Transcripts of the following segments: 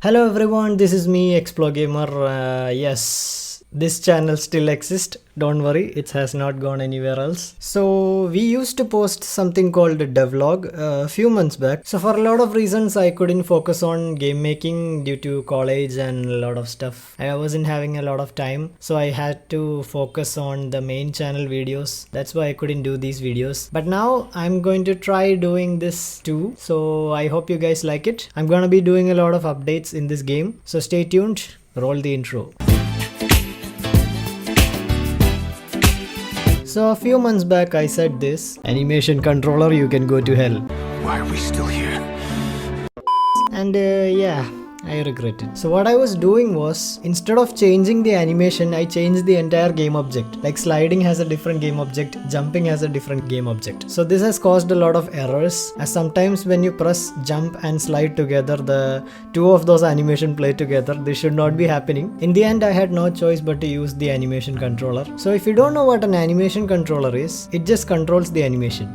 Hello everyone, this is me, Xplogamer. Yes, this channel still exists. Don't worry, it has not gone anywhere else. So we used to post something called Devlog a few months back. So for a lot of reasons, I couldn't focus on game making due to college and a lot of stuff. I wasn't having a lot of time, so I had to focus on the main channel videos. That's why I couldn't do these videos. But now I'm going to try doing this too. So I hope you guys like it. I'm gonna be doing a lot of updates in this game. So stay tuned. Roll the intro. So a few months back I said this, animation controller, you can go to hell. Why are we still here? And yeah, I regret it. So what I was doing was, instead of changing the animation, I changed the entire game object. Like sliding has a different game object, jumping has a different game object. So this has caused a lot of errors, as sometimes when you press jump and slide together, the two of those animation play together. This should not be happening. In the end, I had no choice but to use the animation controller. So if you don't know what an animation controller is, it just controls the animation.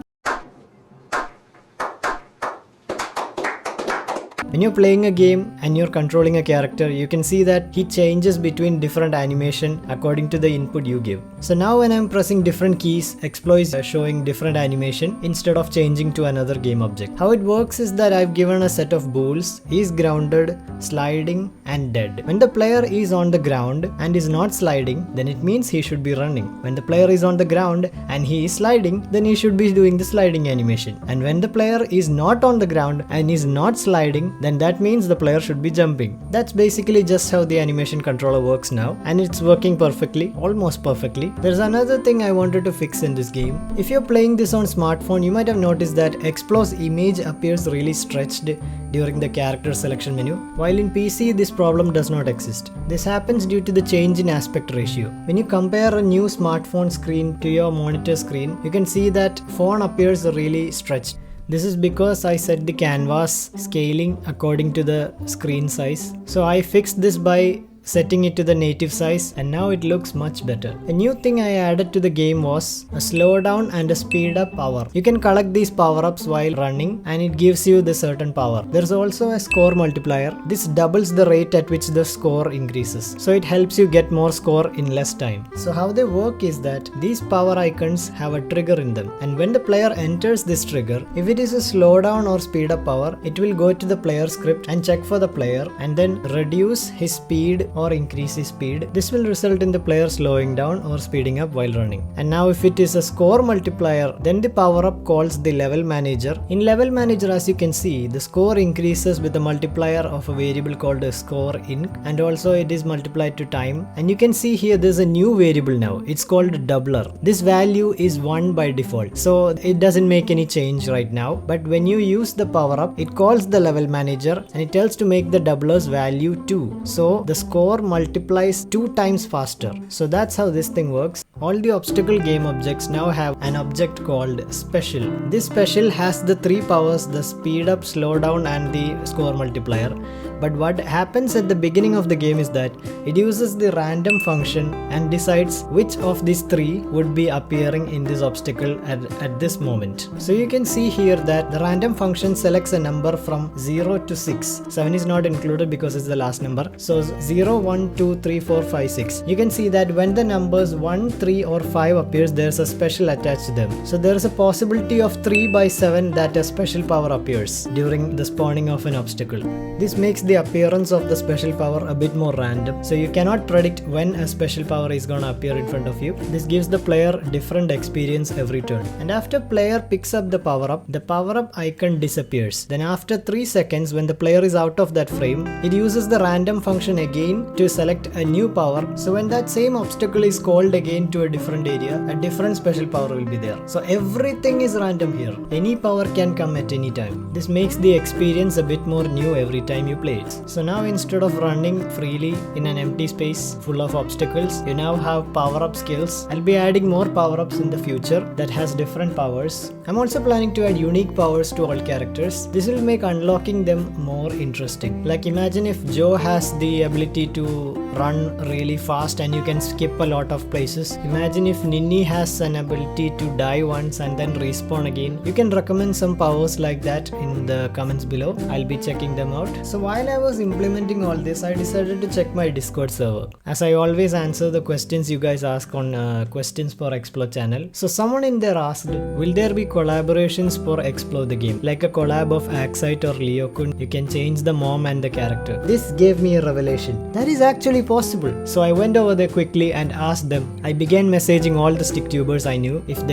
When you're playing a game and you're controlling a character, you can see that he changes between different animation according to the input you give. So now when I'm pressing different keys, Xplo is showing different animation instead of changing to another game object. How it works is that I've given a set of bools. He is grounded, sliding and dead. When the player is on the ground and is not sliding, then it means he should be running. When the player is on the ground and he is sliding, then he should be doing the sliding animation. And when the player is not on the ground and is not sliding, then that means the player should be jumping. That's basically just how the animation controller works now, and it's working perfectly, almost perfectly. There's another thing I wanted to fix in this game. If you're playing this on smartphone, you might have noticed that Xplo's image appears really stretched during the character selection menu, while in PC this problem does not exist. This happens due to the change in aspect ratio. When you compare a new smartphone screen to your monitor screen, you can see that phone appears really stretched. This is because I set the canvas scaling according to the screen size. So I fixed this by setting it to the native size, and now it looks much better. A new thing I added to the game was a slowdown and a speed up power. You can collect these power ups while running and it gives you the certain power. There's also a score multiplier. This doubles the rate at which the score increases. So it helps you get more score in less time. So how they work is that these power icons have a trigger in them, and when the player enters this trigger, if it is a slowdown or speed up power, it will go to the player script and check for the player and then reduce his speed or increase his speed. This will result in the player slowing down or speeding up while running. And now if it is a score multiplier, then the power up calls the level manager. In level manager, as you can see, the score increases with the multiplier of a variable called a score inc, and also it is multiplied to time. And you can see here there's a new variable now. It's called doubler. This value is 1 by default, so it doesn't make any change right now. But when you use the power up, it calls the level manager and it tells to make the doubler's value 2. So the score multiplies 2 times faster. So that's how this thing works. All the obstacle game objects now have an object called special. This special has the 3 powers: the speed up, slow down and the score multiplier. But what happens at the beginning of the game is that it uses the random function and decides which of these 3 would be appearing in this obstacle at this moment. So you can see here that the random function selects a number from 0 to 6. 7 is not included because it's the last number. So 0, 1, 2, 3, 4, 5, 6. You can see that when the numbers 1, 3 or 5 appears, there's a special attached to them. So there is a possibility of 3 by 7 that a special power appears during the spawning of an obstacle. This makes the appearance of the special power a bit more random, so you cannot predict when a special power is gonna appear in front of you. This gives the player different experience every turn. And after player picks up the power up icon disappears. Then after 3 seconds, when the player is out of that frame, it uses the random function again to select a new power. So when that same obstacle is called again to a different area, a different special power will be there. So everything is random here. Any power can come at any time. This makes the experience a bit more new every time you play it. So now instead of running freely in an empty space full of obstacles, you now have power-up skills. I'll be adding more power-ups in the future that has different powers. I'm also planning to add unique powers to all characters. This will make unlocking them more interesting. Like imagine if Joe has the ability to run really fast and you can skip a lot of places. Imagine if Ninny has an ability to die once and then respawn again. You can recommend some powers like that in the comments below. I'll be checking them out. So while I was implementing all this, I decided to check my Discord server, as I always answer the questions you guys ask on questions for Xplo channel. So someone in there asked, will there be collaborations for Xplo the game, like a collab of Axite or Leokun? You can change the mom and the character. This gave me a revelation. That is actually possible. So I went over there quickly and asked them. I began messaging all the Sticktubers I knew if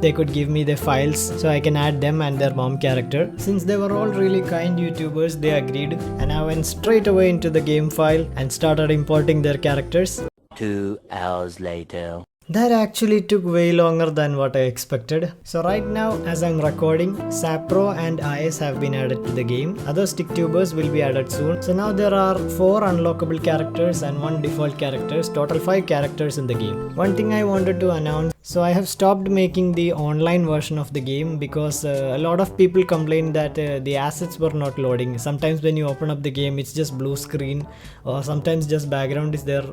they could give me their files so I can add them and their mom character. Since they were all really kind YouTubers, they agreed, and I went straight away into the game file and started importing their characters. 2 hours later. That actually took way longer than what I expected. So right now, as I'm recording, Sapro and IS have been added to the game. Other Sticktubers will be added soon. So now there are 4 unlockable characters and 1 default characters, total 5 characters in the game. One thing I wanted to announce, so I have stopped making the online version of the game because a lot of people complained that the assets were not loading. Sometimes when you open up the game, it's just blue screen, or sometimes just background is there.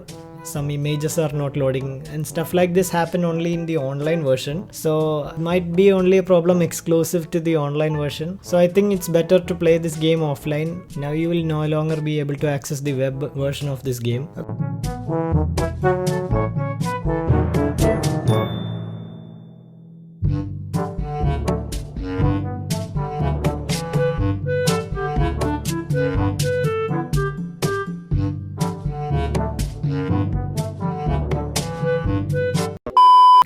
Some images are not loading and stuff like this happen only in the online version. So it might be only a problem exclusive to the online version. So I think it's better to play this game offline. Now you will no longer be able to access the web version of this game.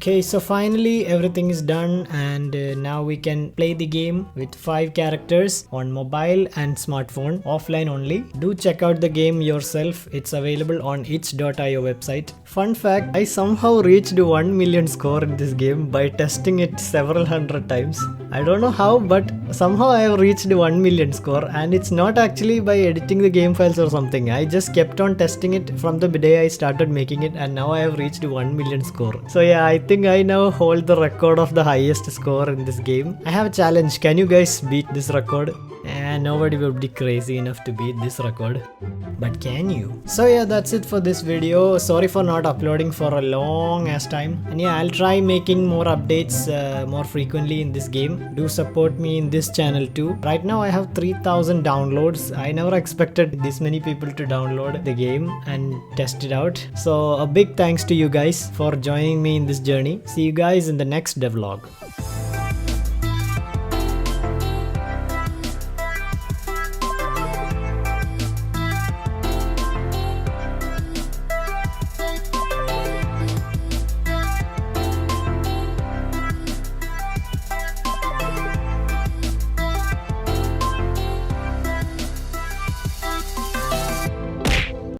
Okay, so finally everything is done, and now we can play the game with 5 characters on mobile and smartphone, offline only. Do check out the game yourself. It's available on itch.io website. Fun fact, I somehow reached 1 million score in this game by testing it several hundred times. I don't know how, but somehow I have reached 1 million score, and it's not actually by editing the game files or something. I just kept on testing it from the day I started making it, and now I have reached 1 million score. So yeah, I think I now hold the record of the highest score in this game. I have a challenge. Can you guys beat this record? And nobody would be crazy enough to beat this record. But can you? So yeah, that's it for this video. Sorry for not uploading for a long ass time. And yeah, I'll try making more updates more frequently in this game. Do support me in this channel too. Right now I have 3000 downloads. I never expected this many people to download the game and test it out. So a big thanks to you guys for joining me in this journey. See you guys in the next devlog.